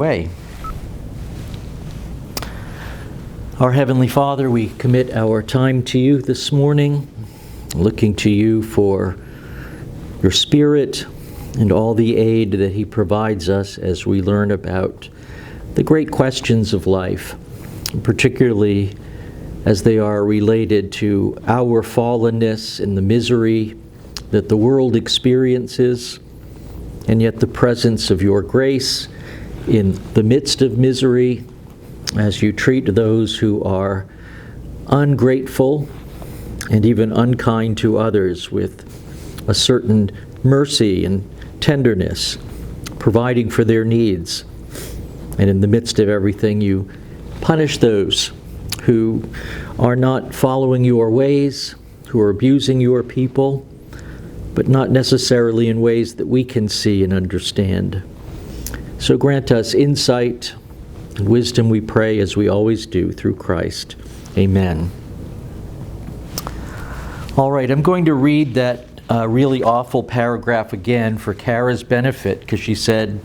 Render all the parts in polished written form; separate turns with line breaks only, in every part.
way. Our Heavenly Father, we commit our time to you this morning, looking to you for your Spirit and all the aid that He provides us as we learn about the great questions of life, particularly as they are related to our fallenness and the misery that the world experiences, and yet the presence of your grace in the midst of misery as you treat those who are ungrateful and even unkind to others with a certain mercy and tenderness, providing for their needs. And in the midst of everything, you punish those who are not following your ways, who are abusing your people, but not necessarily in ways that we can see and understand. So grant us insight and wisdom, we pray, as we always do, through Christ. Amen. All right, I'm going to read that really awful paragraph again for Kara's benefit, because she said,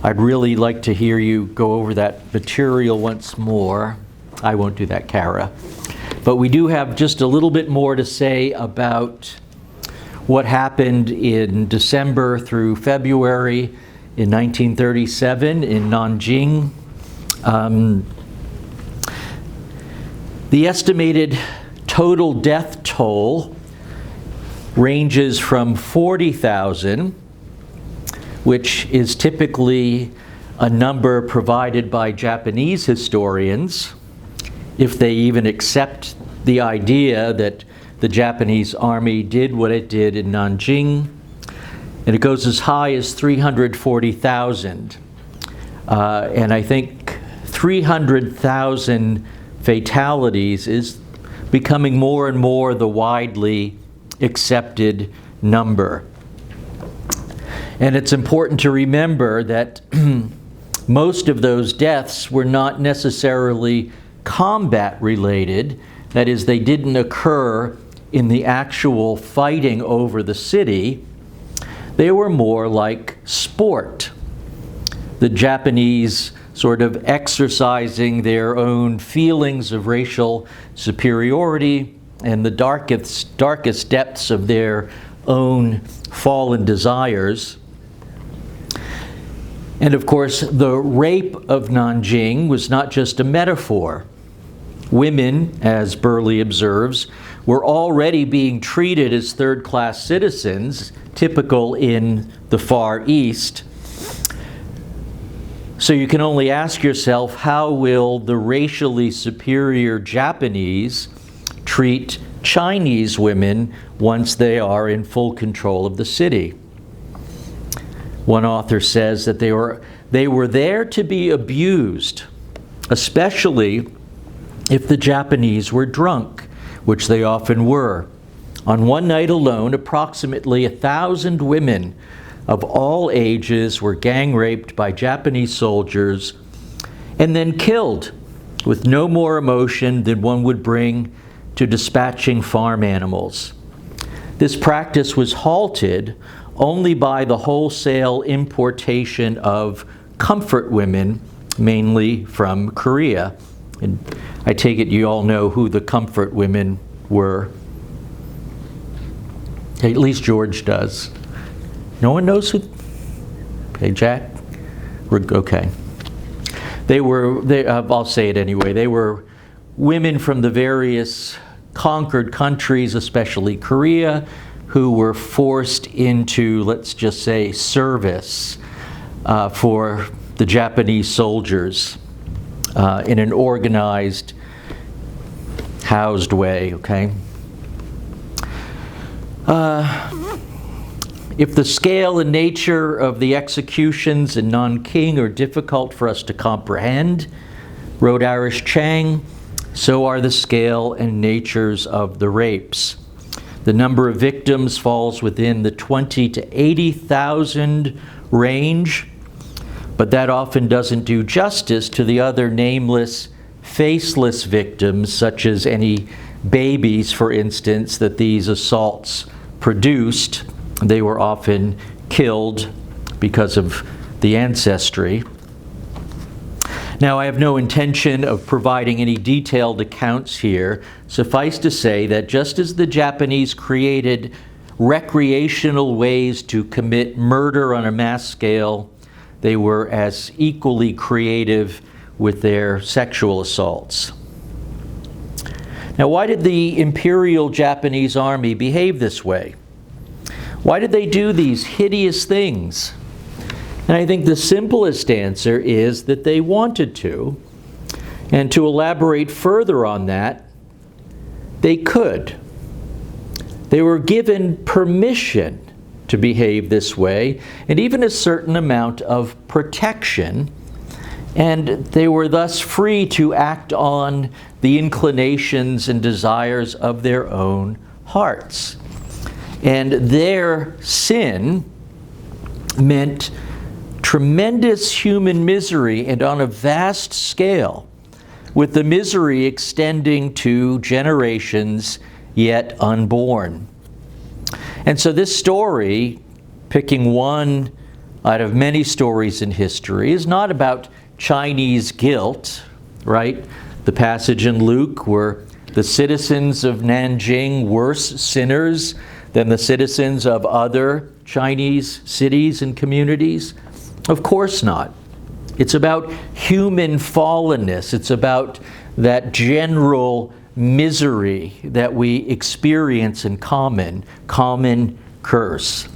I'd really like to hear you go over that material once more. I won't do that, Kara. But we do have just a little bit more to say about what happened in December through February in 1937 in Nanjing. The estimated total death toll ranges from 40,000, which is typically a number provided by Japanese historians, if they even accept the idea that the Japanese army did what it did in Nanjing, and it goes as high as 340,000. And I think 300,000 fatalities is becoming more and more the widely accepted number. And it's important to remember that most of those deaths were not necessarily combat related. That is, they didn't occur in the actual fighting over the city. They were more like sport. The Japanese sort of exercising their own feelings of racial superiority and the darkest depths of their own fallen desires. And of course, the rape of Nanjing was not just a metaphor. Women, as Burley observes, were already being treated as third-class citizens, typical in the Far East. So you can only ask yourself, how will the racially superior Japanese treat Chinese women once they are in full control of the city? One author says that they were there to be abused, especially if the Japanese were drunk, which they often were. On one night alone, approximately 1,000 women of all ages were gang raped by Japanese soldiers and then killed with no more emotion than one would bring to dispatching farm animals. This practice was halted only by the wholesale importation of comfort women, mainly from Korea. And I take it you all know who the comfort women were. At least George does. No one knows who? Okay, Jack? Okay. I'll say it anyway. They were women from the various conquered countries, especially Korea, who were forced into, let's just say, service for the Japanese soldiers in an organized, housed way, okay? If the scale and nature of the executions in Nanking are difficult for us to comprehend, wrote Irish Chang, so are the scale and natures of the rapes. The number of victims falls within the 20 to 80,000 range, but that often doesn't do justice to the other nameless, faceless victims, such as any babies, for instance, that these assaults produced. They were often killed because of the ancestry. Now, I have no intention of providing any detailed accounts here. Suffice to say that just as the Japanese created recreational ways to commit murder on a mass scale, they were as equally creative with their sexual assaults. Now, why did the Imperial Japanese Army behave this way? Why did they do these hideous things? And I think the simplest answer is that they wanted to. And to elaborate further on that, they could. They were given permission to behave this way, and even a certain amount of protection, and they were thus free to act on the inclinations and desires of their own hearts. And their sin meant tremendous human misery, and on a vast scale, with the misery extending to generations yet unborn. And so this story, picking one out of many stories in history, is not about Chinese guilt, right? The passage in Luke were the citizens of Nanjing worse sinners than the citizens of other Chinese cities and communities? Of course not. It's about human fallenness. It's about that general misery that we experience in common curse.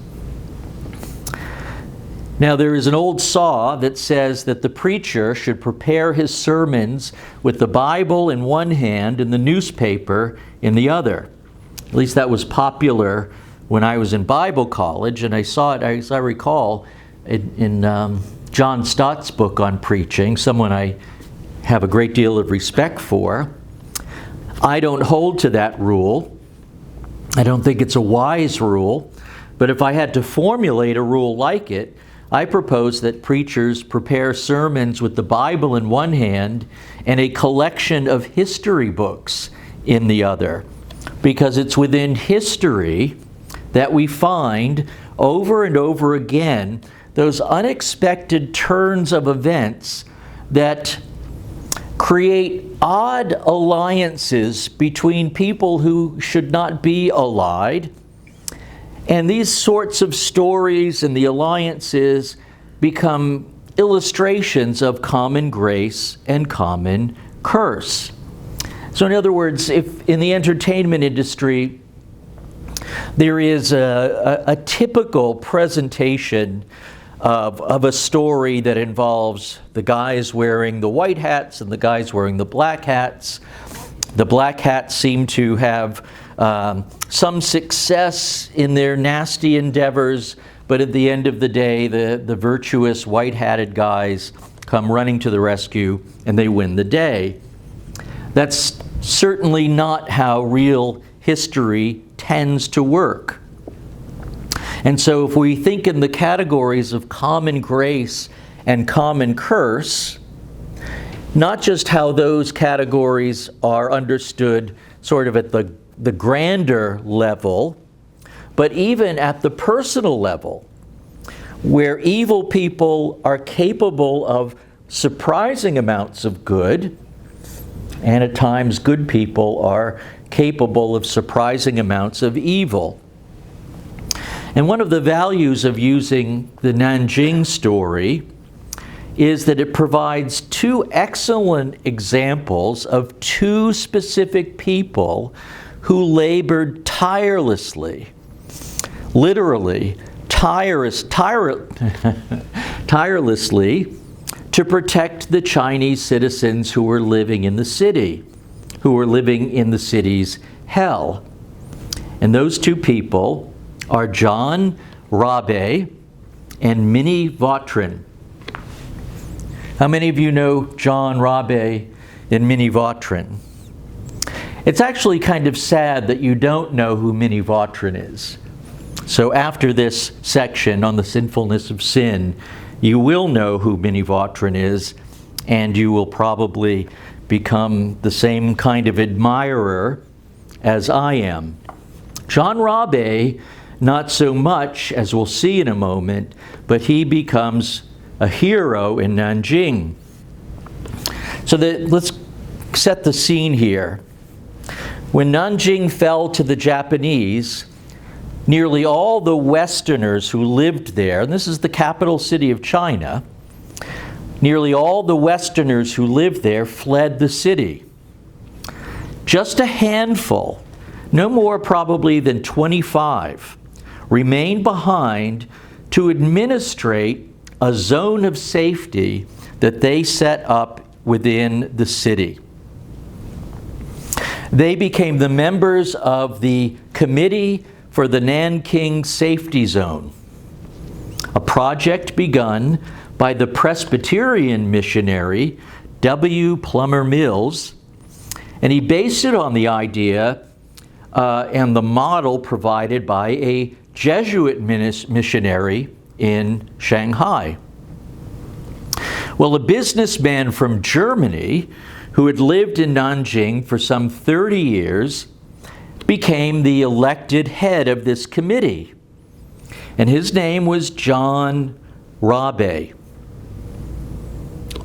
Now, there is an old saw that says that the preacher should prepare his sermons with the Bible in one hand and the newspaper in the other. At least that was popular when I was in Bible college, and I saw it, as I recall, in John Stott's book on preaching, someone I have a great deal of respect for. I don't hold to that rule. I don't think it's a wise rule, but if I had to formulate a rule like it, I propose that preachers prepare sermons with the Bible in one hand and a collection of history books in the other, because it's within history that we find over and over again those unexpected turns of events that create odd alliances between people who should not be allied. And these sorts of stories and the alliances become illustrations of common grace and common curse. So in other words, if in the entertainment industry there is a typical presentation of a story that involves the guys wearing the white hats and the guys wearing the black hats. The black hats seem to have some success in their nasty endeavors, but at the end of the day, the virtuous white-hatted guys come running to the rescue and they win the day. That's certainly not how real history tends to work. And so if we think in the categories of common grace and common curse, not just how those categories are understood sort of at the grander level, but even at the personal level, where evil people are capable of surprising amounts of good, and at times good people are capable of surprising amounts of evil. And one of the values of using the Nanjing story is that it provides two excellent examples of two specific people who labored tirelessly, literally, tirelessly to protect the Chinese citizens who were living in the city, who were living in the city's hell. And those two people are John Rabe and Minnie Vautrin. How many of you know John Rabe and Minnie Vautrin? It's actually kind of sad that you don't know who Minnie Vautrin is. So after this section on the sinfulness of sin, you will know who Minnie Vautrin is, and you will probably become the same kind of admirer as I am. John Rabe, not so much, as we'll see in a moment, but he becomes a hero in Nanjing. Let's set the scene here. When Nanjing fell to the Japanese, nearly all the Westerners who lived there, and this is the capital city of China, nearly all the Westerners who lived there fled the city. Just a handful, no more probably than 25, remained behind to administrate a zone of safety that they set up within the city. They became the members of the Committee for the Nanjing Safety Zone, a project begun by the Presbyterian missionary W. Plummer Mills, and he based it on the idea and the model provided by a Jesuit missionary in Shanghai. Well, a businessman from Germany who had lived in Nanjing for some 30 years became the elected head of this committee. And his name was John Rabe.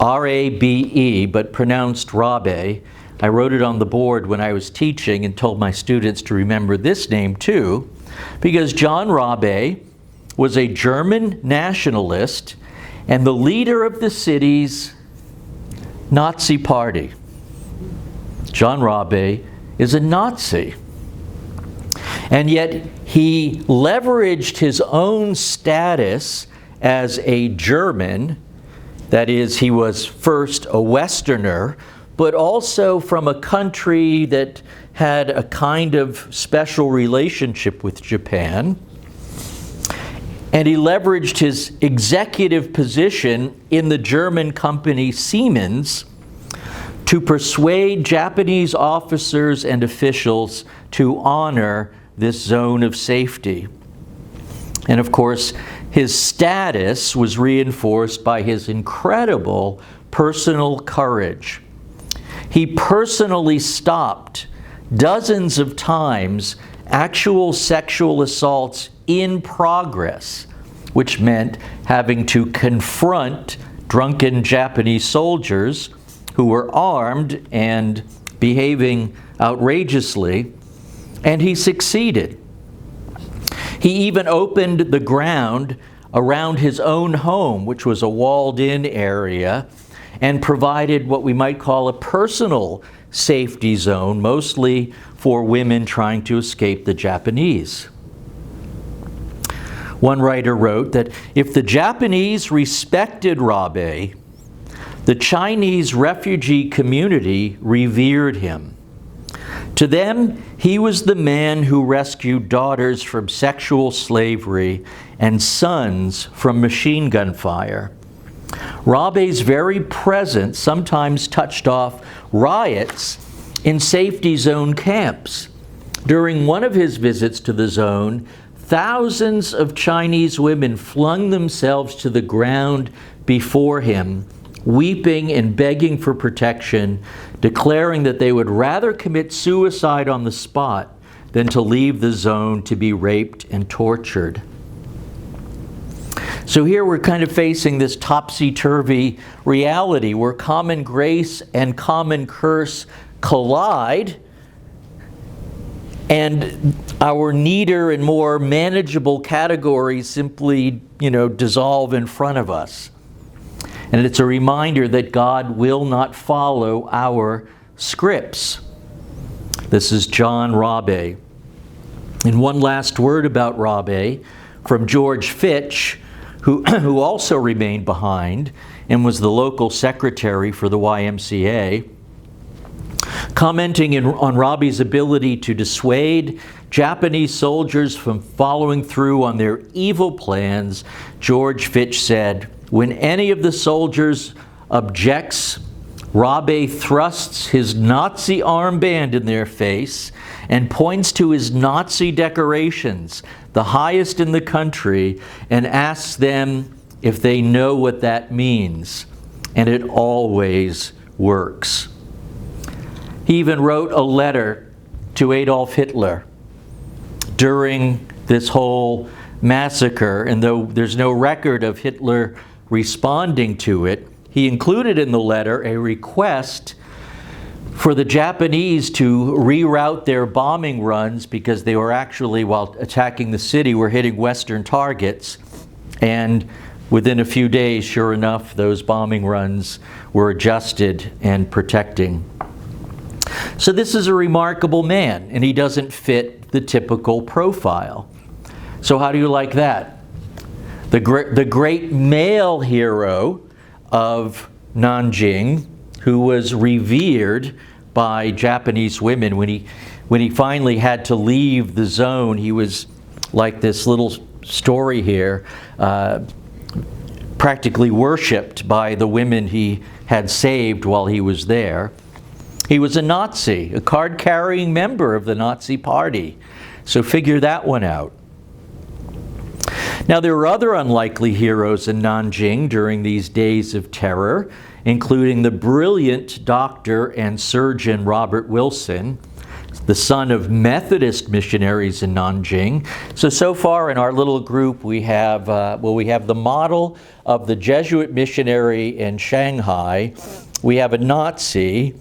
R-A-B-E, but pronounced Rabe. I wrote it on the board when I was teaching and told my students to remember this name too, because John Rabe was a German nationalist and the leader of the city's Nazi party. John Rabe is a Nazi. And yet he leveraged his own status as a German, that is, he was first a Westerner, but also from a country that had a kind of special relationship with Japan. And he leveraged his executive position in the German company Siemens to persuade Japanese officers and officials to honor this zone of safety. And of course, his status was reinforced by his incredible personal courage. He personally stopped dozens of times actual sexual assaults in progress, which meant having to confront drunken Japanese soldiers who were armed and behaving outrageously, and he succeeded. He even opened the ground around his own home, which was a walled-in area, and provided what we might call a personal safety zone, mostly for women trying to escape the Japanese. One writer wrote that if the Japanese respected Rabe, the Chinese refugee community revered him. To them, he was the man who rescued daughters from sexual slavery and sons from machine gun fire. Rabe's very presence sometimes touched off riots in safety zone camps. During one of his visits to the zone, thousands of Chinese women flung themselves to the ground before him, weeping and begging for protection, declaring that they would rather commit suicide on the spot than to leave the zone to be raped and tortured. So here we're kind of facing this topsy-turvy reality where common grace and common curse collide, and our neater and more manageable categories simply, dissolve in front of us. And it's a reminder that God will not follow our scripts. This is John Rabe. And one last word about Rabe from George Fitch, who also remained behind and was the local secretary for the YMCA. Commenting on Rabe's ability to dissuade Japanese soldiers from following through on their evil plans, George Fitch said, "When any of the soldiers objects, Rabe thrusts his Nazi armband in their face and points to his Nazi decorations, the highest in the country, and asks them if they know what that means. And it always works." He even wrote a letter to Adolf Hitler during this whole massacre, and though there's no record of Hitler responding to it, he included in the letter a request for the Japanese to reroute their bombing runs because they were actually, while attacking the city, were hitting Western targets. And within a few days, sure enough, those bombing runs were adjusted and protecting. So this is a remarkable man, and he doesn't fit the typical profile. So how do you like that? The great male hero of Nanjing, who was revered by Japanese women. When he finally had to leave the zone, he was like this little story here, practically worshipped by the women he had saved while he was there. He was a Nazi, a card-carrying member of the Nazi Party. So figure that one out. Now, there were other unlikely heroes in Nanjing during these days of terror, including the brilliant doctor and surgeon Robert Wilson, the son of Methodist missionaries in Nanjing. So far in our little group, we have the model of the Jesuit missionary in Shanghai. We have a Nazi.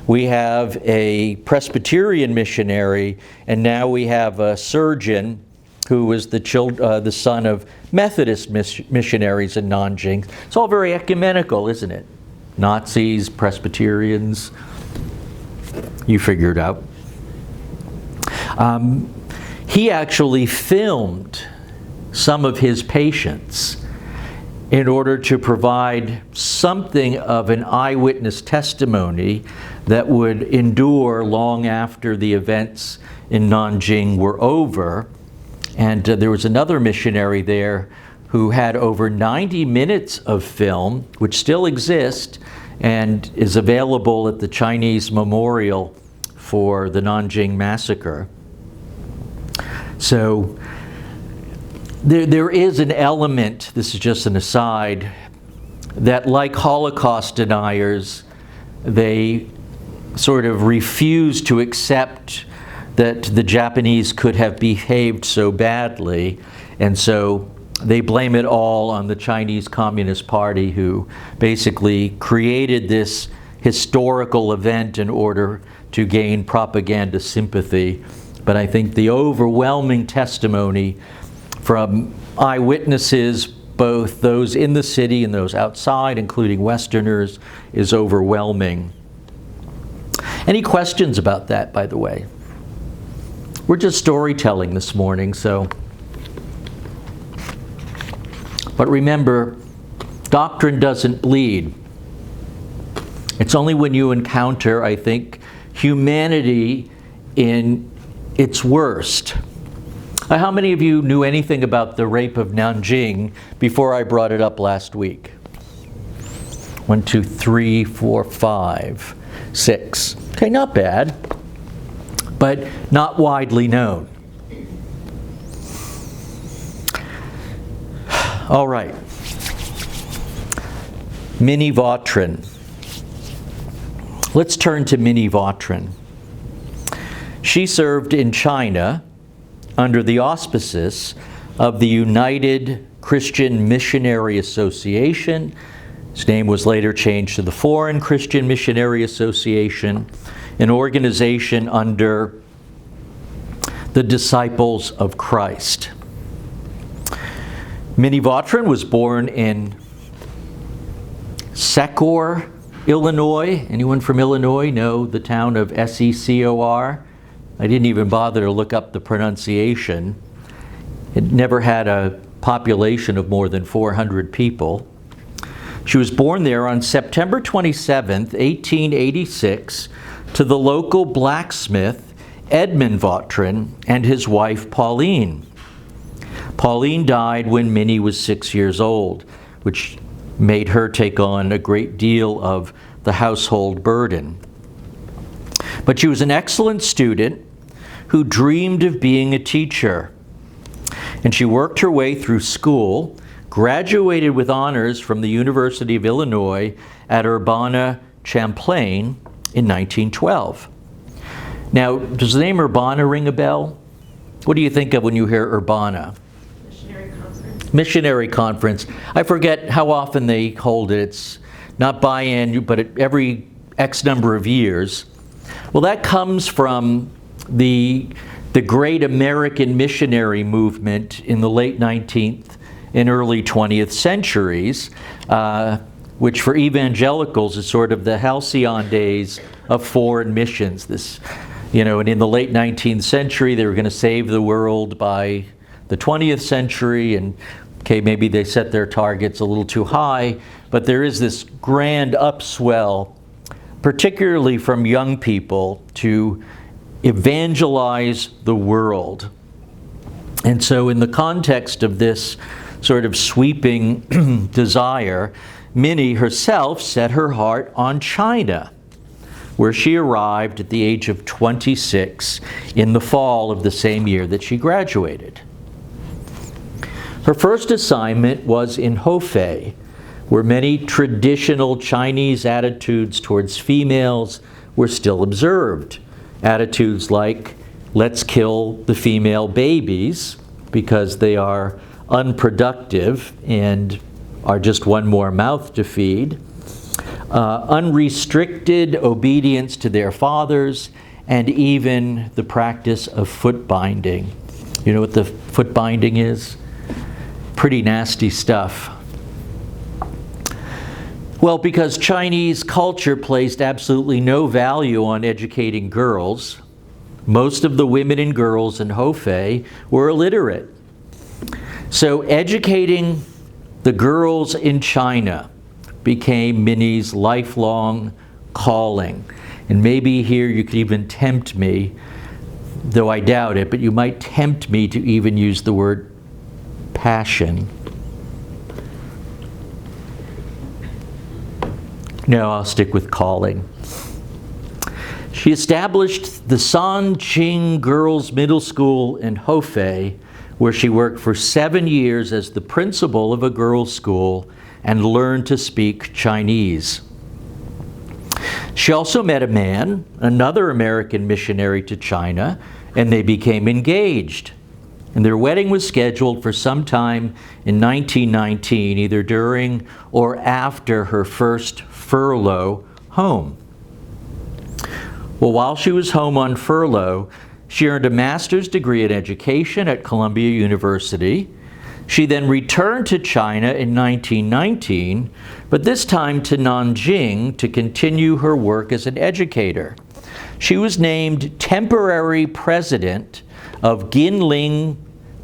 We have a Presbyterian missionary, and now we have a surgeon who was the son of Methodist missionaries in Nanjing. It's all very ecumenical, isn't it? Nazis, Presbyterians, you figure it out. He actually filmed some of his patients in order to provide something of an eyewitness testimony that would endure long after the events in Nanjing were over. And there was another missionary there who had over 90 minutes of film, which still exists and is available at the Chinese Memorial for the Nanjing Massacre. So there is an element, this is just an aside, that like Holocaust deniers, they sort of refuse to accept that the Japanese could have behaved so badly, and so they blame it all on the Chinese Communist Party, who basically created this historical event in order to gain propaganda sympathy. But I think the overwhelming testimony from eyewitnesses, both those in the city and those outside, including Westerners, is overwhelming. Any questions about that, by the way? We're just storytelling this morning, so. But remember, doctrine doesn't bleed. It's only when you encounter, I think, humanity in its worst. How many of you knew anything about the rape of Nanjing before I brought it up last week? 1, 2, 3, 4, 5, 6. Okay, not bad, but not widely known. All right. Minnie Vautrin. Let's turn to Minnie Vautrin. She served in China under the auspices of the United Christian Missionary Association. Its name was later changed to the Foreign Christian Missionary Association, an organization under the Disciples of Christ. Minnie Vautrin was born in Secor, Illinois. Anyone from Illinois know the town of Secor? I didn't even bother to look up the pronunciation. It never had a population of more than 400 people. She was born there on September 27th, 1886, to the local blacksmith, Edmund Vautrin, and his wife, Pauline. Pauline died when Minnie was 6 years old, which made her take on a great deal of the household burden. But she was an excellent student who dreamed of being a teacher. And she worked her way through school, graduated with honors from the University of Illinois at Urbana-Champaign in 1912. Now, does the name Urbana ring a bell? What do you think of when you hear Urbana?
Missionary Conference.
Missionary Conference. I forget how often they hold it. It's not biannual, but every X number of years. Well, that comes from the great American missionary movement in the late 19th and early 20th centuries, which for evangelicals is sort of the halcyon days of foreign missions. And in the late 19th century, they were going to save the world by the 20th century, and maybe they set their targets a little too high, but there is this grand upswell, particularly from young people, to evangelize the world. And so in the context of this sort of sweeping desire, Minnie herself set her heart on China, where she arrived at the age of 26 in the fall of the same year that she graduated. Her first assignment was in Hefei, where many traditional Chinese attitudes towards females were still observed. Attitudes like, let's kill the female babies because they are unproductive and are just one more mouth to feed. Unrestricted obedience to their fathers, and even the practice of foot binding. You know what the foot binding is? Pretty nasty stuff. Well, because Chinese culture placed absolutely no value on educating girls, most of the women and girls in Hefei were illiterate. So educating the girls in China became Minnie's lifelong calling. And maybe here you could even tempt me, though I doubt it, but you might tempt me to even use the word passion. No, I'll stick with calling. She established the Nanjing Girls Middle School in Hefei, where she worked for 7 years as the principal of a girls' school and learned to speak Chinese. She also met a man, another American missionary to China, and they became engaged. And their wedding was scheduled for sometime in 1919, either during or after her first furlough home. Well, while she was home on furlough, she earned a master's degree in education at Columbia University. She then returned to China in 1919, but this time to Nanjing to continue her work as an educator. She was named temporary president of Ginling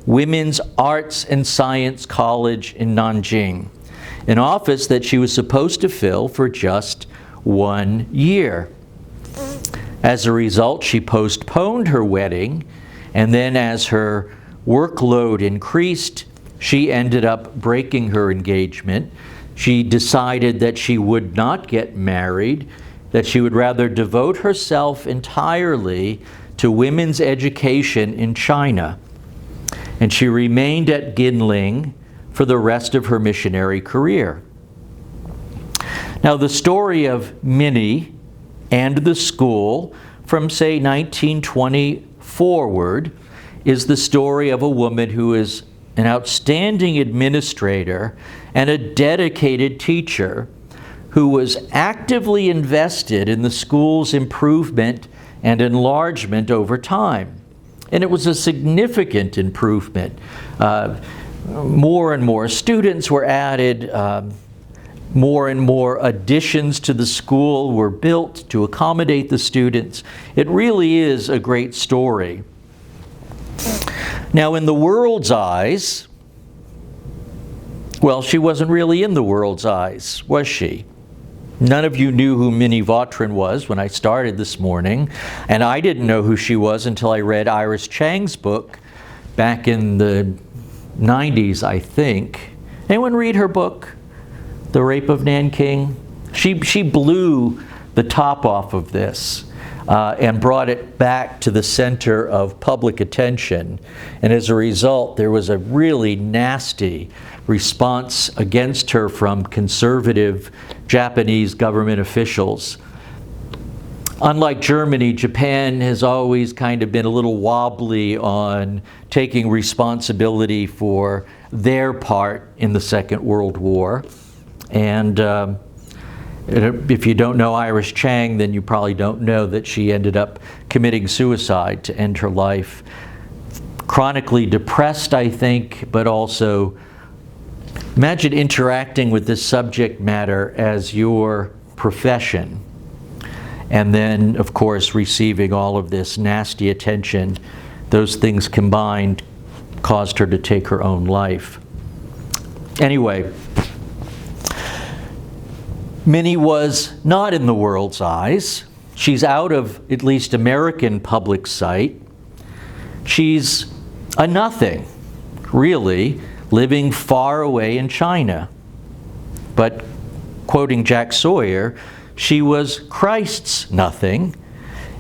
Women's Arts and Science College in Nanjing, an office that she was supposed to fill for just 1 year. As a result, she postponed her wedding, and then as her workload increased, she ended up breaking her engagement. She decided that she would not get married, that she would rather devote herself entirely to women's education in China. And she remained at Ginling for the rest of her missionary career. Now, the story of Minnie and the school from, say, 1920 forward is the story of a woman who is an outstanding administrator and a dedicated teacher who was actively invested in the school's improvement and enlargement over time. And it was a significant improvement. More and more students were added. More and more additions to the school were built to accommodate the students. It really is a great story. Now, in the world's eyes, well, she wasn't really in the world's eyes, was she? None of you knew who Minnie Vautrin was when I started this morning, and I didn't know who she was until I read Iris Chang's book back in the 90s, I think. Anyone read her book, The Rape of Nanjing? She blew the top off of this and brought it back to the center of public attention. And as a result, there was a really nasty response against her from conservative Japanese government officials. Unlike Germany, Japan has always kind of been a little wobbly on taking responsibility for their part in the Second World War. And If you don't know Iris Chang, then you probably don't know that she ended up committing suicide to end her life. Chronically depressed, I think, but also imagine interacting with this subject matter as your profession. And then, of course, receiving all of this nasty attention. Those things combined caused her to take her own life. Anyway, Minnie was not in the world's eyes. She's out of at least American public sight. She's a nothing, really, living far away in China. But, quoting Jack Sawyer, she was Christ's nothing,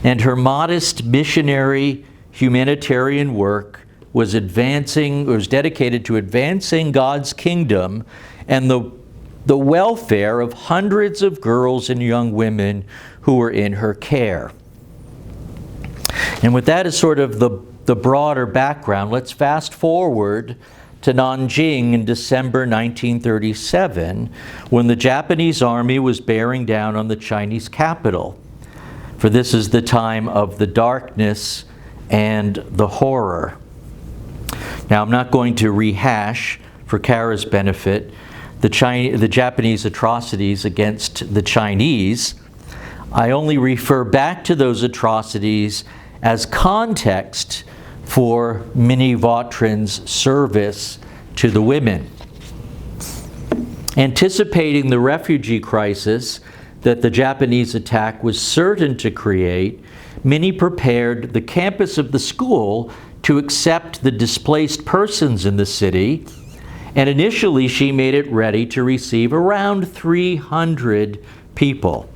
and her modest missionary humanitarian work was dedicated to advancing God's kingdom and the welfare of hundreds of girls and young women who were in her care. And with that as sort of the broader background, let's fast forward to Nanjing in December 1937, when the Japanese army was bearing down on the Chinese capital. For this is the time of the darkness and the horror. Now, I'm not going to rehash, for Kara's benefit, the Japanese atrocities against the Chinese. I only refer back to those atrocities as context for Minnie Vautrin's service to the women. Anticipating the refugee crisis that the Japanese attack was certain to create, Minnie prepared the campus of the school to accept the displaced persons in the city, and initially she made it ready to receive around 300 people.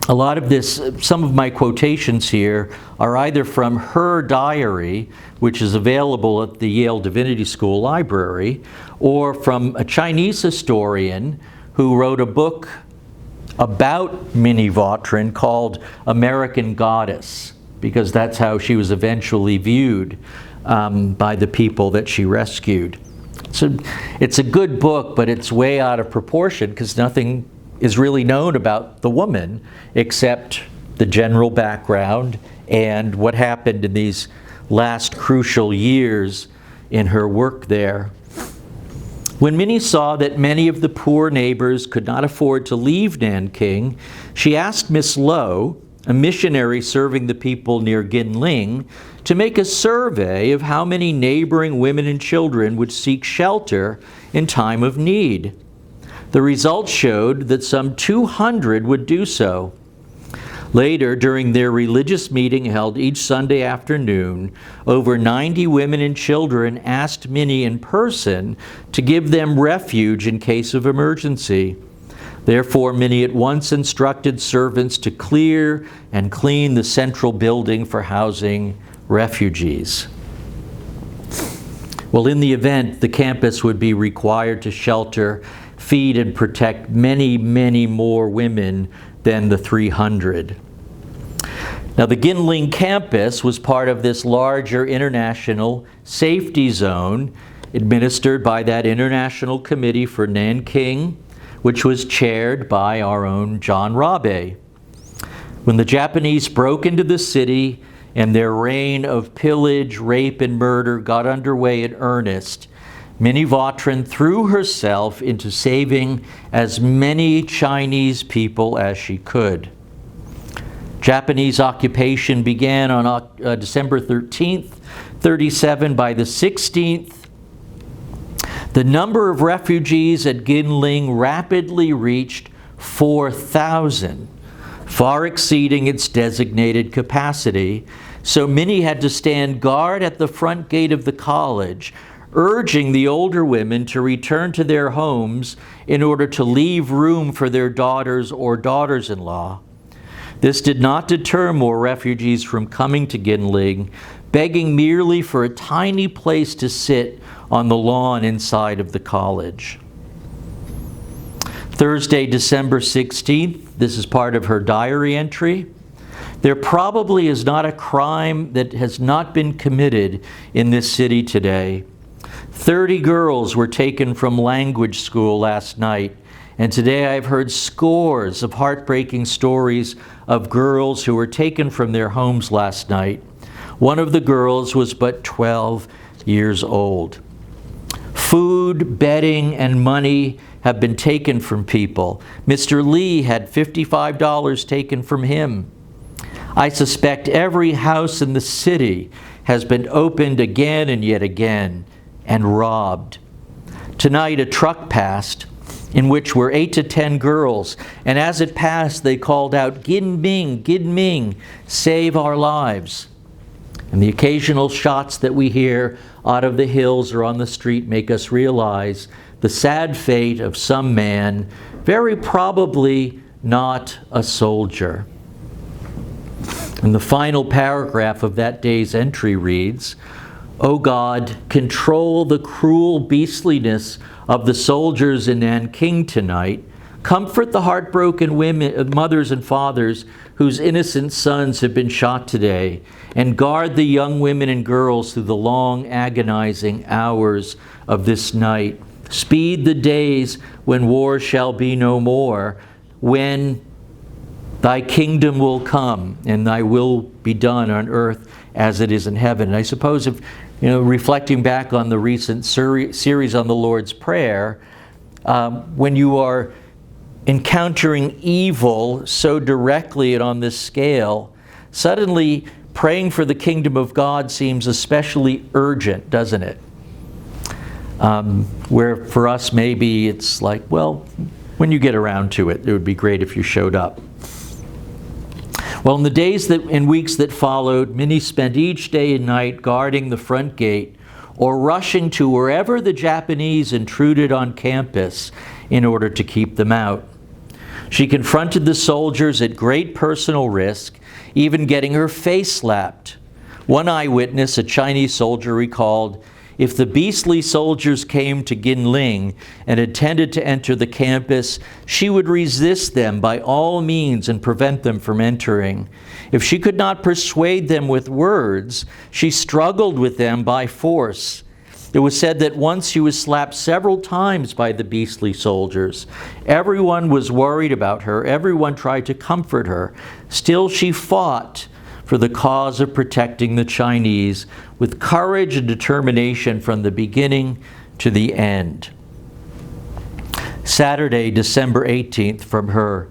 A lot of this, some of my quotations here are either from her diary, which is available at the Yale Divinity School Library, or from a Chinese historian who wrote a book about Minnie Vautrin called American Goddess, because that's how she was eventually viewed by the people that she rescued. So it's a good book, but it's way out of proportion because nothing is really known about the woman except the general background and what happened in these last crucial years in her work there. When Minnie saw that many of the poor neighbors could not afford to leave Nanking, she asked Miss Lowe, a missionary serving the people near Ginling, to make a survey of how many neighboring women and children would seek shelter in time of need. The results showed that some 200 would do so. Later, during their religious meeting held each Sunday afternoon, over 90 women and children asked Minnie in person to give them refuge in case of emergency. Therefore, Minnie at once instructed servants to clear and clean the central building for housing refugees. Well, in the event, the campus would be required to shelter, feed, and protect many, many more women than the 300. Now, the Ginling campus was part of this larger international safety zone administered by that International Committee for Nanking, which was chaired by our own John Rabe. When the Japanese broke into the city and their reign of pillage, rape, and murder got underway in earnest, Minnie Vautrin threw herself into saving as many Chinese people as she could. Japanese occupation began on December 13th, 37. By the 16th, the number of refugees at Ginling rapidly reached 4,000, far exceeding its designated capacity. So Minnie had to stand guard at the front gate of the college, urging the older women to return to their homes in order to leave room for their daughters or daughters-in-law. This did not deter more refugees from coming to Ginling, begging merely for a tiny place to sit on the lawn inside of the college. Thursday, December 16th, this is part of her diary entry. There probably is not a crime that has not been committed in this city today. 30 girls were taken from language school last night, And today I've heard scores of heartbreaking stories of girls who were taken from their homes last night. One of the girls was but 12 years old. Food, bedding, and money have been taken from people. Mr. Lee had $55 taken from him. I suspect every house in the city has been opened again and yet again and robbed. Tonight a truck passed in which were 8 to 10 girls, and as it passed they called out, "Gin Ming, Gin Ming, save our lives." And the occasional shots that we hear out of the hills or on the street make us realize the sad fate of some man, very probably not a soldier. And the final paragraph of that day's entry reads, "O God, control the cruel beastliness of the soldiers in Nanjing tonight. Comfort the heartbroken women, mothers and fathers whose innocent sons have been shot today, and guard the young women and girls through the long, agonizing hours of this night. Speed the days when war shall be no more, when thy kingdom will come and thy will be done on earth as it is in heaven." And I suppose if, reflecting back on the recent series on the Lord's Prayer, when you are encountering evil so directly and on this scale, suddenly praying for the kingdom of God seems especially urgent, doesn't it? Where for us maybe it's like, well, when you get around to it, it would be great if you showed up. Well, in the days and weeks that followed, Minnie spent each day and night guarding the front gate or rushing to wherever the Japanese intruded on campus in order to keep them out. She confronted the soldiers at great personal risk, even getting her face slapped. One eyewitness, a Chinese soldier, recalled, "If the beastly soldiers came to Ginling and intended to enter the campus, she would resist them by all means and prevent them from entering. If she could not persuade them with words, she struggled with them by force. It was said that once she was slapped several times by the beastly soldiers. Everyone was worried about her. Everyone tried to comfort her. Still she fought for the cause of protecting the Chinese with courage and determination from the beginning to the end." Saturday, December 18th, from her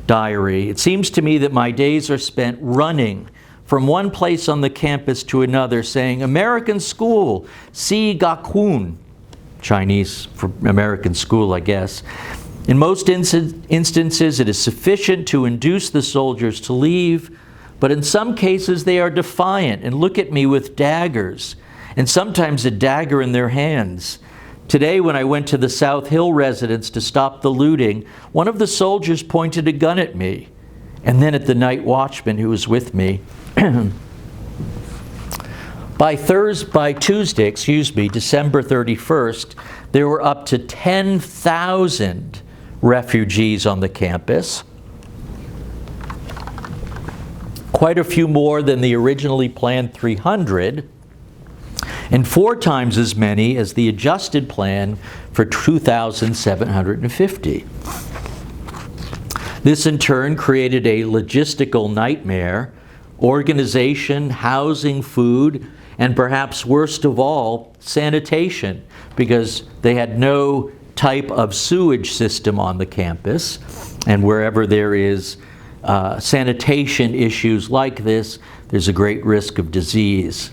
diary. "It seems to me that my days are spent running from one place on the campus to another, saying, 'American school, Si Gakun,' Chinese for American school, I guess. In most instances, it is sufficient to induce the soldiers to leave, but in some cases they are defiant and look at me with daggers, and sometimes a dagger in their hands. Today, when I went to the South Hill residence to stop the looting, one of the soldiers pointed a gun at me, and then at the night watchman who was with me. By Tuesday, December 31st, there were up to 10,000 refugees on the campus. Quite a few more than the originally planned 300, and 4 times as many as the adjusted plan for 2,750. This in turn created a logistical nightmare: organization, housing, food, and perhaps worst of all, sanitation, because they had no type of sewage system on the campus, and wherever there is sanitation issues like this, there's a great risk of disease.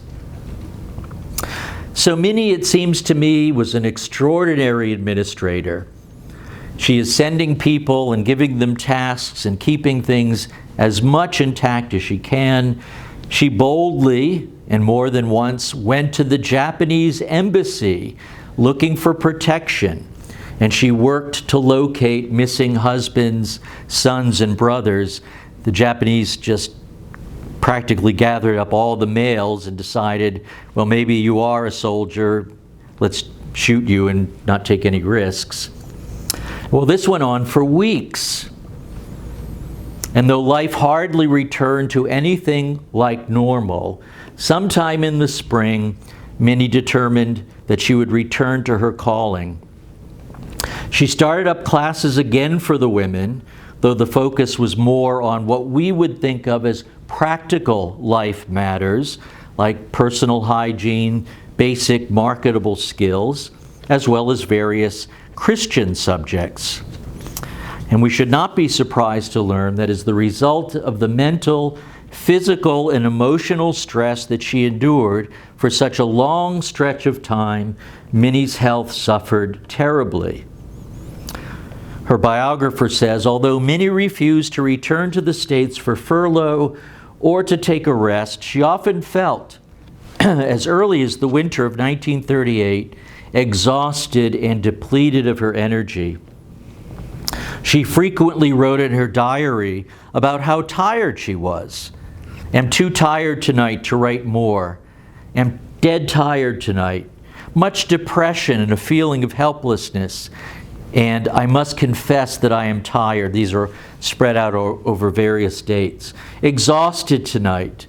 So Minnie, it seems to me, was an extraordinary administrator. She is sending people and giving them tasks and keeping things as much intact as she can. She boldly, and more than once, went to the Japanese embassy looking for protection, and she worked to locate missing husbands, sons, and brothers. The Japanese just practically gathered up all the males and decided, well, maybe you are a soldier, let's shoot you and not take any risks. Well, this went on for weeks. And though life hardly returned to anything like normal, sometime in the spring, Minnie determined that she would return to her calling. She started up classes again for the women, though the focus was more on what we would think of as practical life matters, like personal hygiene, basic marketable skills, as well as various Christian subjects. And we should not be surprised to learn that as the result of the mental, physical, and emotional stress that she endured for such a long stretch of time, Minnie's health suffered terribly. Her biographer says, although Minnie refused to return to the States for furlough or to take a rest, she often felt, as early as the winter of 1938, exhausted and depleted of her energy. She frequently wrote in her diary about how tired she was. Am too tired tonight to write more. Am dead tired tonight. Much depression and a feeling of helplessness. And I must confess that I am tired. These are spread out over various dates. Exhausted tonight.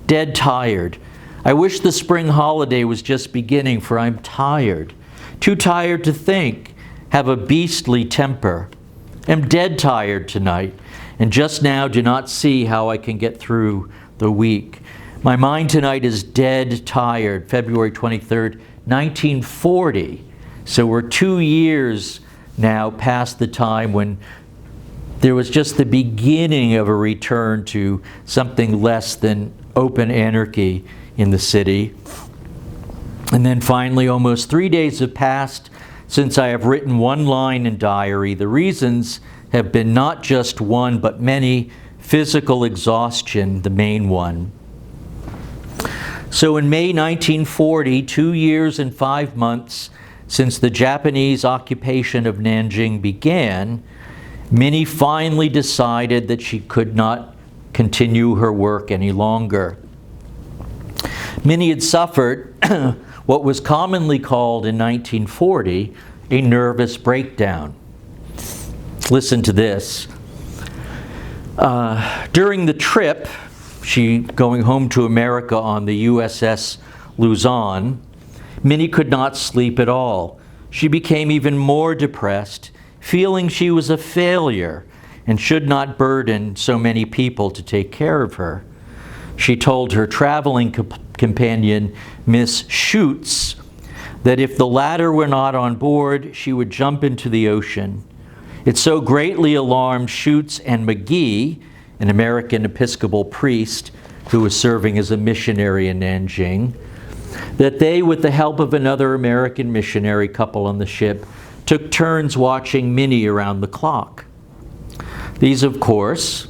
Dead tired. I wish the spring holiday was just beginning, for I'm tired. Too tired to think. Have a beastly temper. Am dead tired tonight, and just now do not see how I can get through the week. My mind tonight is dead tired, February 23rd, 1940. So we're 2 years now past the time when there was just the beginning of a return to something less than open anarchy in the city. And then finally, almost 3 days have passed since I have written one line in diary. The reasons have been not just one, but many. Physical exhaustion, the main one. So in May 1940, 2 years and 5 months since the Japanese occupation of Nanjing began, Minnie finally decided that she could not continue her work any longer. Minnie had suffered what was commonly called in 1940 a nervous breakdown. Listen to this. During the trip, she going home to America on the USS Luzon, Minnie could not sleep at all. She became even more depressed, feeling she was a failure and should not burden so many people to take care of her. She told her traveling companion, Miss Schutz, that if the latter were not on board, she would jump into the ocean. It so greatly alarmed Schutz and McGee, an American Episcopal priest who was serving as a missionary in Nanjing, that they, with the help of another American missionary couple on the ship, took turns watching Minnie around the clock. These, of course,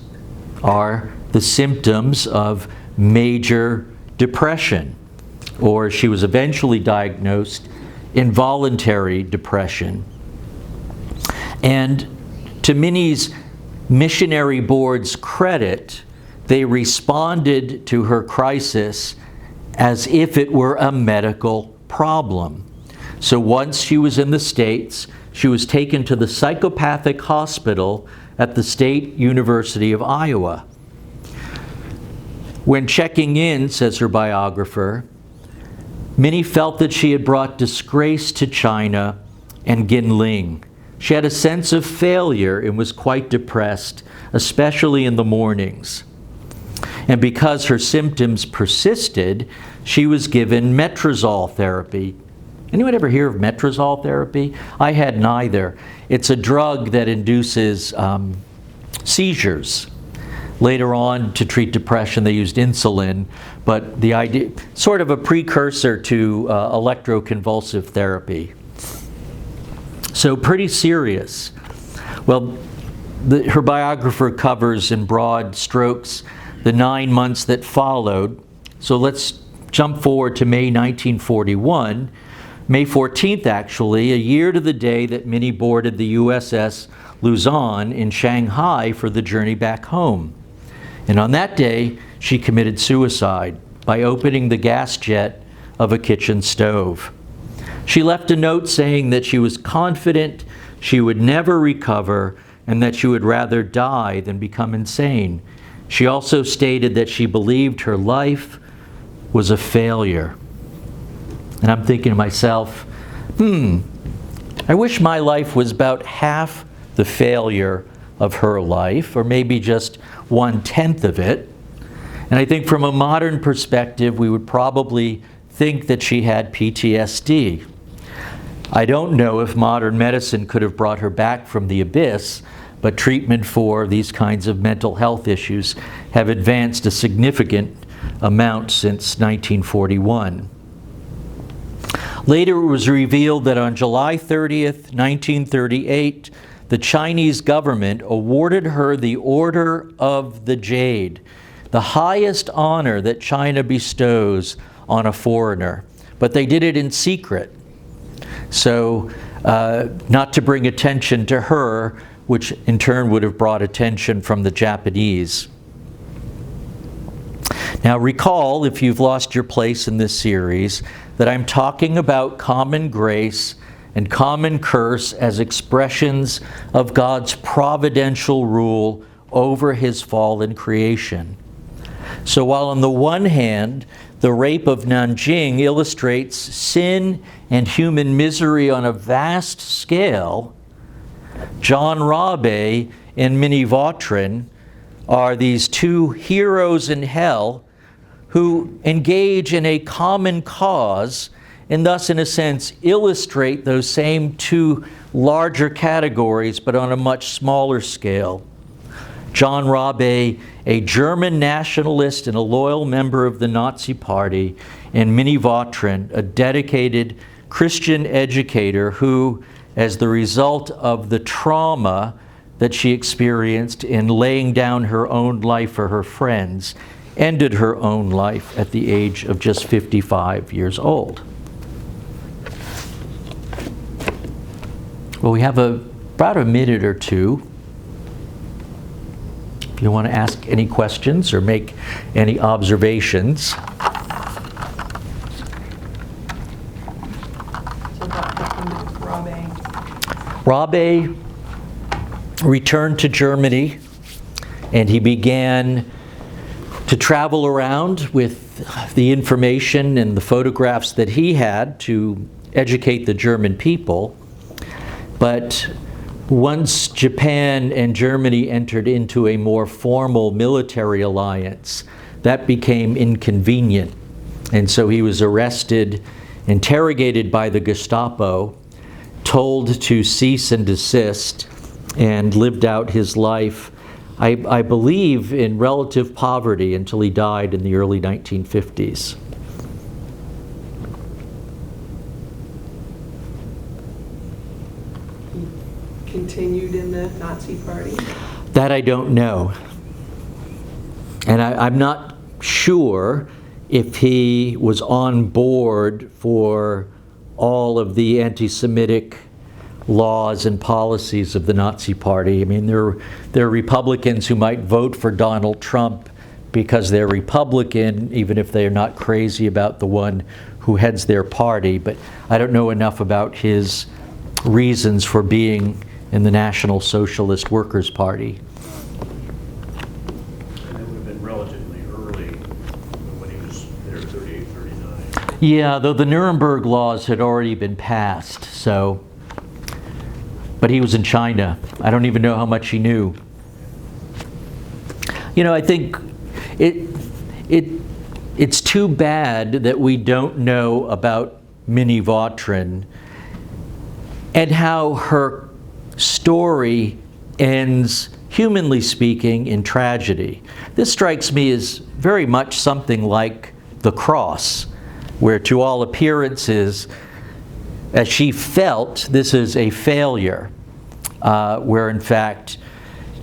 are the symptoms of major depression, or she was eventually diagnosed involuntary depression. And to Minnie's missionary board's credit, they responded to her crisis as if it were a medical problem. So once she was in the States, she was taken to the psychopathic hospital at the State University of Iowa. When checking in, says her biographer, Minnie felt that she had brought disgrace to China and Ginling. She had a sense of failure and was quite depressed, especially in the mornings. And because her symptoms persisted, she was given metrazole therapy. Anyone ever hear of metrazole therapy? I had neither. It's a drug that induces seizures. Later on, to treat depression, they used insulin, but the idea, sort of a precursor to electroconvulsive therapy. So pretty serious. Well, her biographer covers in broad strokes the 9 months that followed. So let's jump forward to May 1941. May 14th, actually, a year to the day that Minnie boarded the USS Luzon in Shanghai for the journey back home. And on that day, she committed suicide by opening the gas jet of a kitchen stove. She left a note saying that she was confident she would never recover and that she would rather die than become insane. She also stated that she believed her life was a failure. And I'm thinking to myself, I wish my life was about half the failure of her life, or maybe just 1/10 of it. And I think from a modern perspective, we would probably think that she had PTSD. I don't know if modern medicine could have brought her back from the abyss, but treatment for these kinds of mental health issues have advanced a significant amount since 1941. Later, it was revealed that on July 30th, 1938, the Chinese government awarded her the Order of the Jade, the highest honor that China bestows on a foreigner. But they did it in secret. So, not to bring attention to her, which in turn would have brought attention from the Japanese. Now recall, if you've lost your place in this series, that I'm talking about common grace and common curse as expressions of God's providential rule over His fallen creation. So while on the one hand, the rape of Nanjing illustrates sin and human misery on a vast scale, John Rabe and Minnie Vautrin are these two heroes in hell who engage in a common cause and thus, in a sense, illustrate those same two larger categories, but on a much smaller scale. John Rabe, a German nationalist and a loyal member of the Nazi Party, and Minnie Vautrin, a dedicated Christian educator who, as the result of the trauma that she experienced in laying down her own life for her friends, ended her own life at the age of just 55 years old. Well, we have about a minute or two. If you want to ask any questions or make any observations. Rabe returned to Germany, and he began to travel around with the information and the photographs that he had to educate the German people. But once Japan and Germany entered into a more formal military alliance, that became inconvenient. And so he was arrested, interrogated by the Gestapo, told to cease and desist, and lived out his life, I believe, in relative poverty until he died in the early 1950s.
He continued in the Nazi Party?
That I don't know. And I'm not sure if he was on board for all of the anti-Semitic laws and policies of the Nazi Party. I mean, there are Republicans who might vote for Donald Trump because they're Republican, even if they're not crazy about the one who heads their party. But I don't know enough about his reasons for being in the National Socialist Workers' Party.
And that would have been relatively early when he was there, 38, 39.
Yeah, though the Nuremberg laws had already been passed, so. But he was in China. I don't even know how much he knew. You know, I think it's too bad that we don't know about Minnie Vautrin and how her story ends, humanly speaking, in tragedy. This strikes me as very much something like the cross, where to all appearances, as she felt, this is a failure, where in fact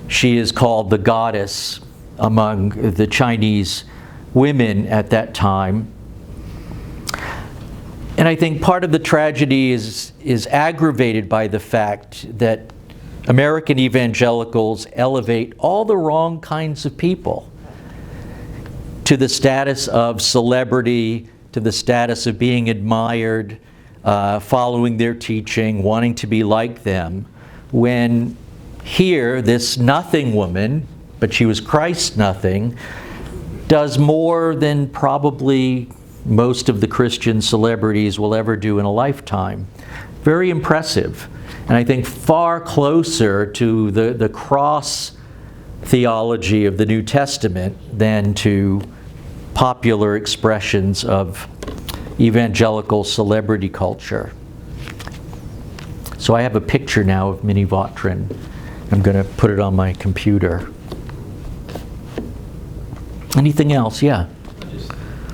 she is called the goddess among the Chinese women at that time. And I think part of the tragedy is aggravated by the fact that American evangelicals elevate all the wrong kinds of people to the status of celebrity, to the status of being admired, following their teaching, wanting to be like them, when here, this nothing woman, but she was Christ nothing, does more than probably most of the Christian celebrities will ever do in a lifetime. very impressive. And I think far closer to the cross theology of the New Testament than to popular expressions of evangelical celebrity culture. So I have a picture now of Minnie Vautrin. I'm going to put it on my computer. Anything else? Yeah.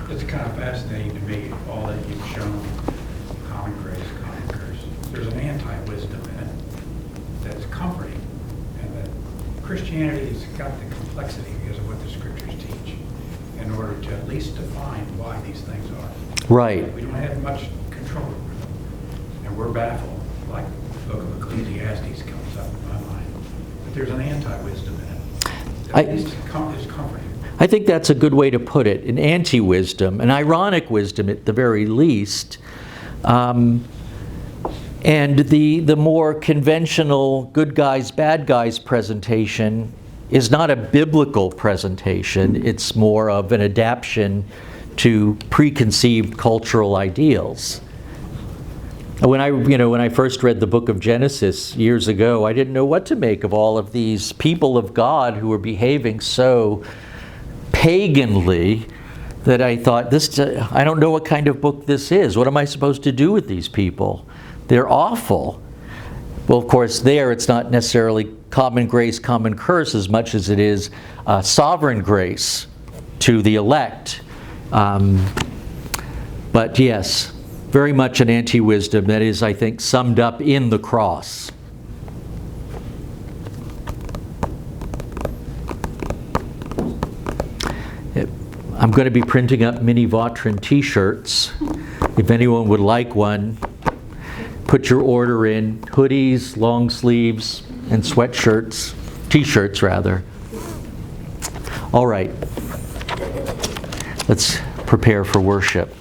It's kind of fascinating to me, all that you've shown, common grace, common curse. There's an anti-wisdom in it that's comforting, and that Christianity has got the complexity because of what the scriptures teach in order to at least define why these things are.
Right.
We don't have much control over them, and we're baffled, like the book of Ecclesiastes comes up in my mind. But there's an anti-wisdom in it that at least is comforting.
I think that's a good way to put it, an anti-wisdom, an ironic wisdom at the very least. And the more conventional good guys, bad guys presentation is not a biblical presentation. It's more of an adaptation to preconceived cultural ideals. When I first read the book of Genesis years ago, I didn't know what to make of all of these people of God who were behaving so paganly that I thought, I don't know what kind of book this is. What am I supposed to do with these people? They're awful. Well, of course, there it's not necessarily common grace, common curse as much as it is sovereign grace to the elect. But yes, very much an anti-wisdom that is, I think, summed up in the cross. I'm going to be printing up Minnie Vautrin t-shirts. If anyone would like one, put your order in. Hoodies, long sleeves, and sweatshirts, t-shirts rather. All right, let's prepare for worship.